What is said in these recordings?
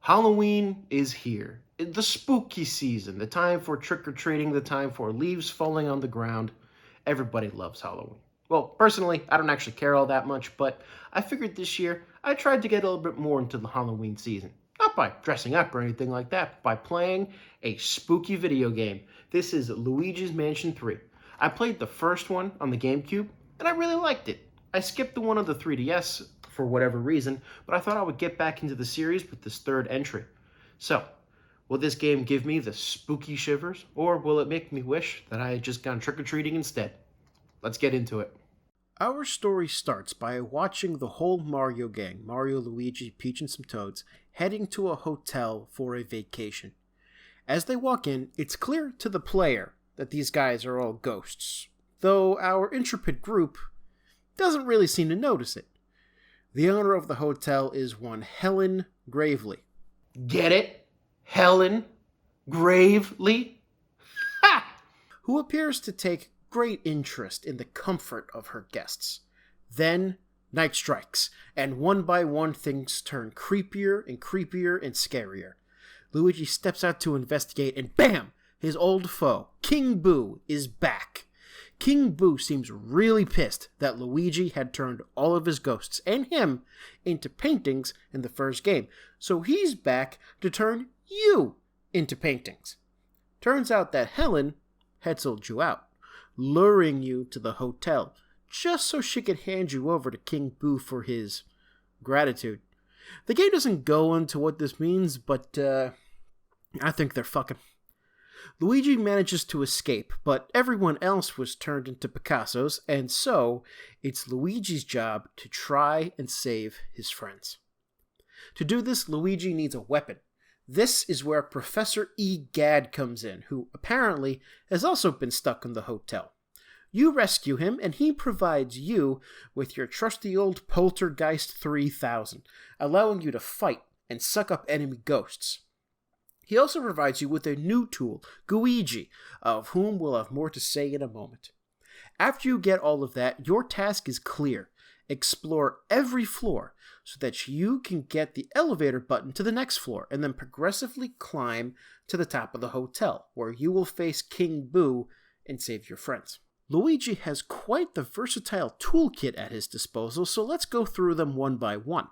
Halloween is here. The spooky season, the time for trick-or-treating, the time for leaves falling on the ground. Everybody loves Halloween. Well, personally, I don't actually care all that much, but I figured this year I tried to get a little bit more into the Halloween season. Not by dressing up or anything like that, but by playing a spooky video game. This is Luigi's Mansion 3. I played the first one on the GameCube, and I really liked it. I skipped the one on the 3DS for whatever reason, but I thought I would get back into the series with this third entry. So, will this game give me the spooky shivers, or will it make me wish that I had just gone trick-or-treating instead? Let's get into it. Our story starts by watching the whole Mario gang, Mario, Luigi, Peach, and some Toads, heading to a hotel for a vacation. As they walk in, it's clear to the player that these guys are all ghosts, though our intrepid group doesn't really seem to notice it. The owner of the hotel is one Helen Gravely. Get it? Helen Gravely? Ha! Who appears to take great interest in the comfort of her guests. Then, night strikes, and one by one things turn creepier and scarier. Luigi steps out to investigate, and bam! His old foe, King Boo, is back. King Boo seems really pissed that Luigi had turned all of his ghosts and him into paintings in the first game, so he's back to turn you into paintings. Turns out that Helen had sold you out, luring you to the hotel just so she could hand you over to King Boo for his gratitude. The game doesn't go into what this means, but I think they're fucking. Luigi manages to escape, but everyone else was turned into Picassos, and so it's Luigi's job to try and save his friends. To do this, Luigi needs a weapon. This is where Professor E. Gadd comes in, who apparently has also been stuck in the hotel. You rescue him, and he provides you with your trusty old Poltergeist 3000, allowing you to fight and suck up enemy ghosts. He also provides you with a new tool, Luigi, of whom we'll have more to say in a moment. After you get all of that, your task is clear. Explore every floor so that you can get the elevator button to the next floor and then progressively climb to the top of the hotel, where you will face King Boo and save your friends. Luigi has quite the versatile toolkit at his disposal, so let's go through them one by one.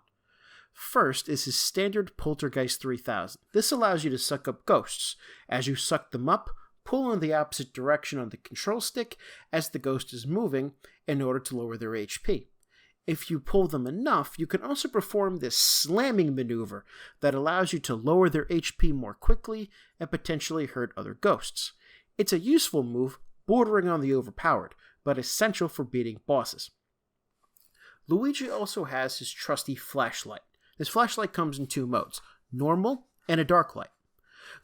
First is his standard Poltergeist 3000. This allows you to suck up ghosts. As you suck them up, pull in the opposite direction on the control stick as the ghost is moving in order to lower their HP. If you pull them enough, you can also perform this slamming maneuver that allows you to lower their HP more quickly and potentially hurt other ghosts. It's a useful move, bordering on the overpowered, but essential for beating bosses. Luigi also has his trusty flashlight. This flashlight comes in two modes, normal and a dark light.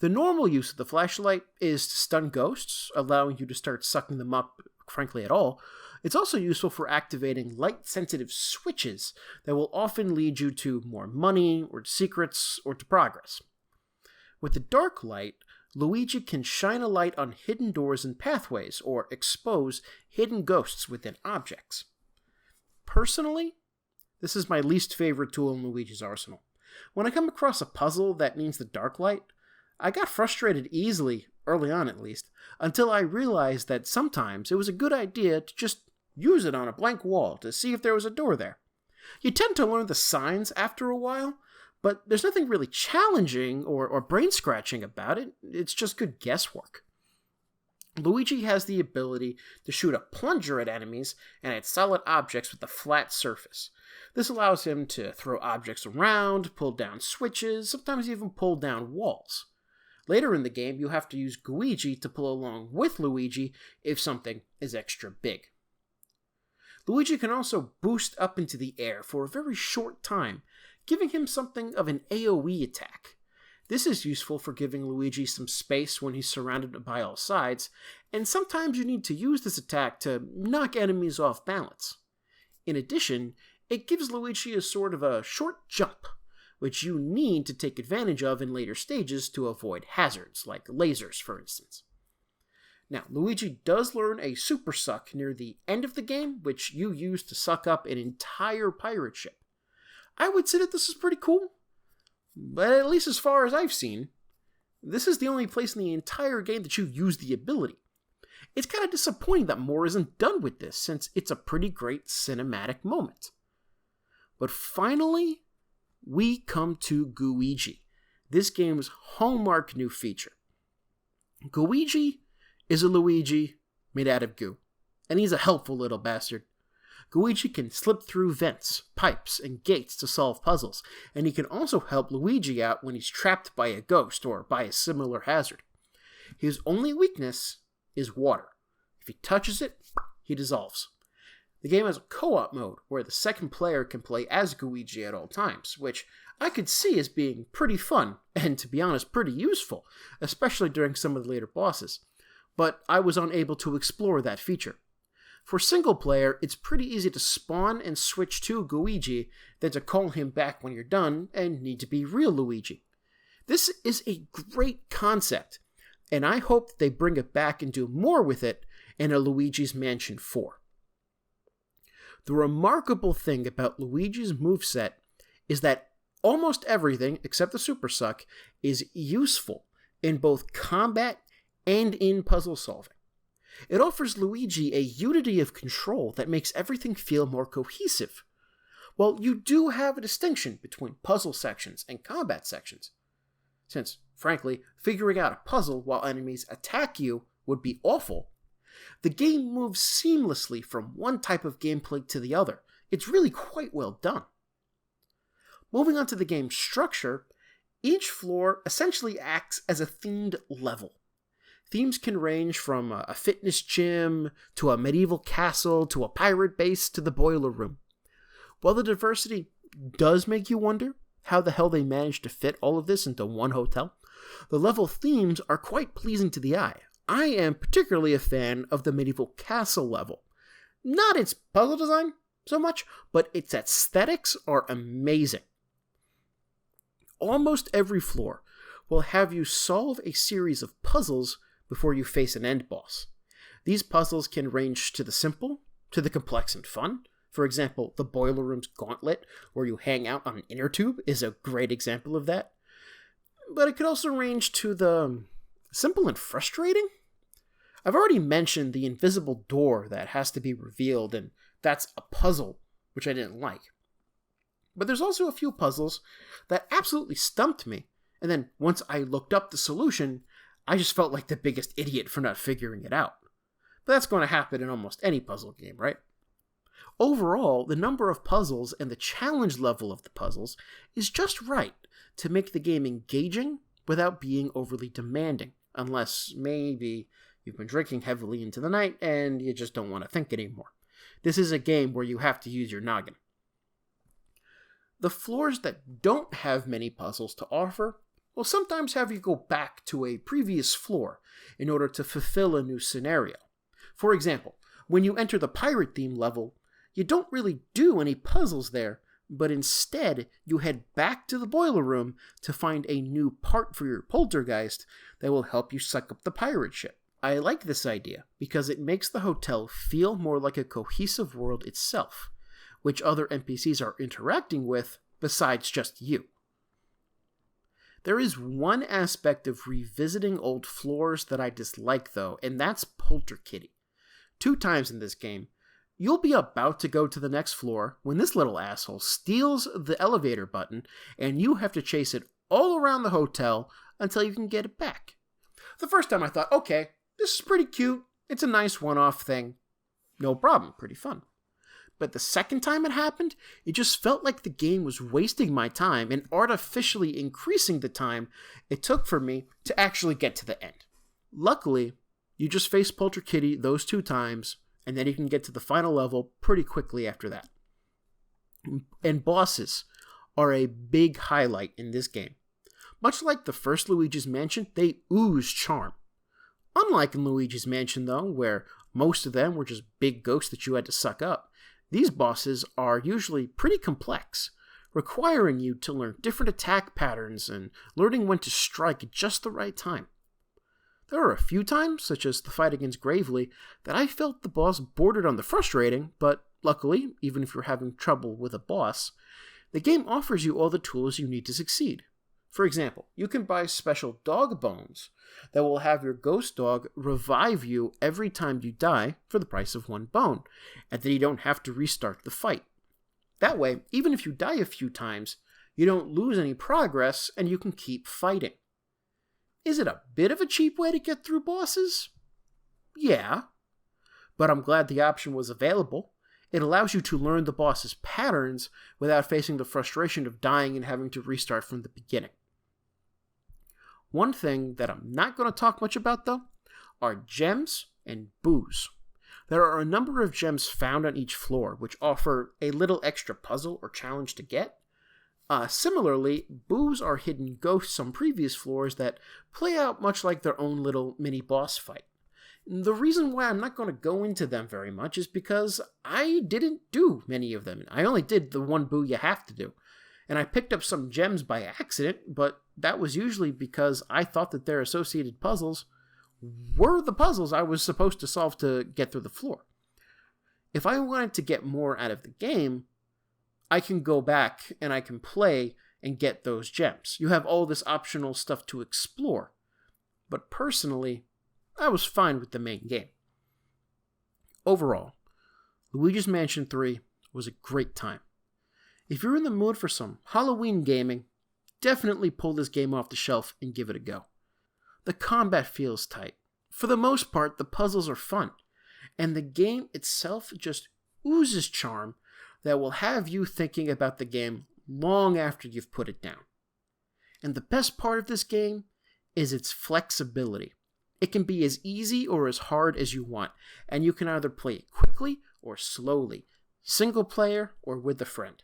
The normal use of the flashlight is to stun ghosts, allowing you to start sucking them up, frankly, at all. It's also useful for activating light-sensitive switches that will often lead you to more money, or to secrets, or to progress. With the dark light, Luigi can shine a light on hidden doors and pathways, or expose hidden ghosts within objects. Personally, this is my least favorite tool in Luigi's arsenal. When I come across a puzzle that needs the dark light, I got frustrated easily, early on at least, until I realized that sometimes it was a good idea to just use it on a blank wall to see if there was a door there. You tend to learn the signs after a while, but there's nothing really challenging or brain-scratching about it. It's just good guesswork. Luigi has the ability to shoot a plunger at enemies and at solid objects with a flat surface. This allows him to throw objects around, pull down switches, sometimes even pull down walls. Later in the game, you have to use Luigi to pull along with Luigi if something is extra big. Luigi can also boost up into the air for a very short time, giving him something of an AoE attack. This is useful for giving Luigi some space when he's surrounded by all sides, and sometimes you need to use this attack to knock enemies off balance. In addition, it gives Luigi a sort of a short jump, which you need to take advantage of in later stages to avoid hazards, like lasers, for instance. Now, Luigi does learn a super suck near the end of the game, which you use to suck up an entire pirate ship. I would say that this is pretty cool, But at least as far as I've seen, this is the only place in the entire game that you use the ability. It's kind of disappointing that more isn't done with this, since it's a pretty great cinematic moment. But finally, we come to Luigi, this game's hallmark new feature. Luigi is a Luigi made out of goo, and he's a helpful little bastard. Luigi can slip through vents, pipes, and gates to solve puzzles, and he can also help Luigi out when he's trapped by a ghost or by a similar hazard. His only weakness is water. If he touches it, he dissolves. The game has a co-op mode where the second player can play as Luigi at all times, which I could see as being pretty fun, and to be honest, pretty useful, especially during some of the later bosses. But I was unable to explore that feature. For single player, it's pretty easy to spawn and switch to Luigi than to call him back when you're done and need to be real Luigi. This is a great concept, and I hope that they bring it back and do more with it in a Luigi's Mansion 4. The remarkable thing about Luigi's moveset is that almost everything, except the Super Suck, is useful in both combat and in puzzle solving. It offers Luigi a unity of control that makes everything feel more cohesive. While you do have a distinction between puzzle sections and combat sections, since, frankly, figuring out a puzzle while enemies attack you would be awful, the game moves seamlessly from one type of gameplay to the other. It's really quite well done. Moving on to the game's structure, each floor essentially acts as a themed level. Themes can range from a fitness gym, to a medieval castle, to a pirate base, to the boiler room. While the diversity does make you wonder how the hell they managed to fit all of this into one hotel, the level themes are quite pleasing to the eye. I am particularly a fan of the medieval castle level. Not its puzzle design so much, but its aesthetics are amazing. Almost every floor will have you solve a series of puzzles before you face an end boss. These puzzles can range to the simple, to the complex and fun. For example, the boiler room's gauntlet, where you hang out on an inner tube, is a great example of that. But it could also range to the simple and frustrating. I've already mentioned the invisible door that has to be revealed, and that's a puzzle, which I didn't like. But there's also a few puzzles that absolutely stumped me, and then once I looked up the solution, I just felt like the biggest idiot for not figuring it out. But that's going to happen in almost any puzzle game, right? Overall, the number of puzzles and the challenge level of the puzzles is just right to make the game engaging without being overly demanding, unless maybe you've been drinking heavily into the night and you just don't want to think anymore. This is a game where you have to use your noggin. The floors that don't have many puzzles to offer will sometimes have you go back to a previous floor in order to fulfill a new scenario. For example, when you enter the pirate theme level, you don't really do any puzzles there, but instead you head back to the boiler room to find a new part for your poltergeist that will help you suck up the pirate ship. I like this idea because it makes the hotel feel more like a cohesive world itself, which other NPCs are interacting with besides just you. There is one aspect of revisiting old floors that I dislike though, and that's Polter Kitty. 2 times in this game, you'll be about to go to the next floor when this little asshole steals the elevator button and you have to chase it all around the hotel until you can get it back. The first time I thought, okay, this is pretty cute, it's a nice one-off thing, no problem, pretty fun. But the second time it happened, it just felt like the game was wasting my time and artificially increasing the time it took for me to actually get to the end. Luckily, you just face Polter Kitty those 2 times, and then you can get to the final level pretty quickly after that. And bosses are a big highlight in this game. Much like the first Luigi's Mansion, they ooze charm. Unlike in Luigi's Mansion, though, where most of them were just big ghosts that you had to suck up, these bosses are usually pretty complex, requiring you to learn different attack patterns and learning when to strike at just the right time. There are a few times, such as the fight against Gravely, that I felt the boss bordered on the frustrating, but luckily, even if you're having trouble with a boss, the game offers you all the tools you need to succeed. For example, you can buy special dog bones that will have your ghost dog revive you every time you die for the price of 1 bone, and then you don't have to restart the fight. That way, even if you die a few times, you don't lose any progress and you can keep fighting. Is it a bit of a cheap way to get through bosses? Yeah, but I'm glad the option was available. It allows you to learn the boss's patterns without facing the frustration of dying and having to restart from the beginning. One thing that I'm not going to talk much about, though, are gems and boos. There are a number of gems found on each floor, which offer a little extra puzzle or challenge to get. Similarly, boos are hidden ghosts on previous floors that play out much like their own little mini-boss fight. The reason why I'm not going to go into them very much is because I didn't do many of them. I only did the 1 boo you have to do. And I picked up some gems by accident, but that was usually because I thought that their associated puzzles were the puzzles I was supposed to solve to get through the floor. If I wanted to get more out of the game, I can go back and I can play and get those gems. You have all this optional stuff to explore. But personally, I was fine with the main game. Overall, Luigi's Mansion 3 was a great time. If you're in the mood for some Halloween gaming, definitely pull this game off the shelf and give it a go. The combat feels tight. For the most part, the puzzles are fun, and the game itself just oozes charm that will have you thinking about the game long after you've put it down. And the best part of this game is its flexibility. It can be as easy or as hard as you want, and you can either play it quickly or slowly, single player or with a friend.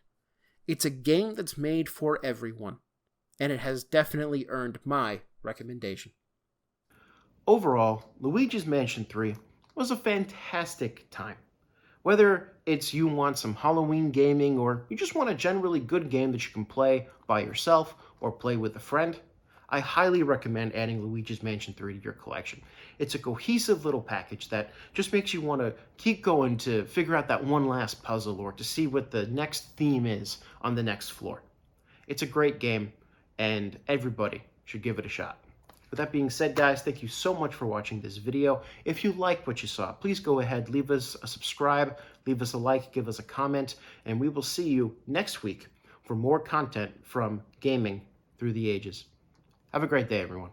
It's a game that's made for everyone, and it has definitely earned my recommendation. Overall, Luigi's Mansion 3 was a fantastic time. Whether it's you want some Halloween gaming or you just want a generally good game that you can play by yourself or play with a friend, I highly recommend adding Luigi's Mansion 3 to your collection. It's a cohesive little package that just makes you want to keep going to figure out that one last puzzle or to see what the next theme is on the next floor. It's a great game, and everybody should give it a shot. With that being said, guys, thank you so much for watching this video. If you liked what you saw, please go ahead, leave us a subscribe, leave us a like, give us a comment, and we will see you next week for more content from gaming through the ages. Have a great day, everyone.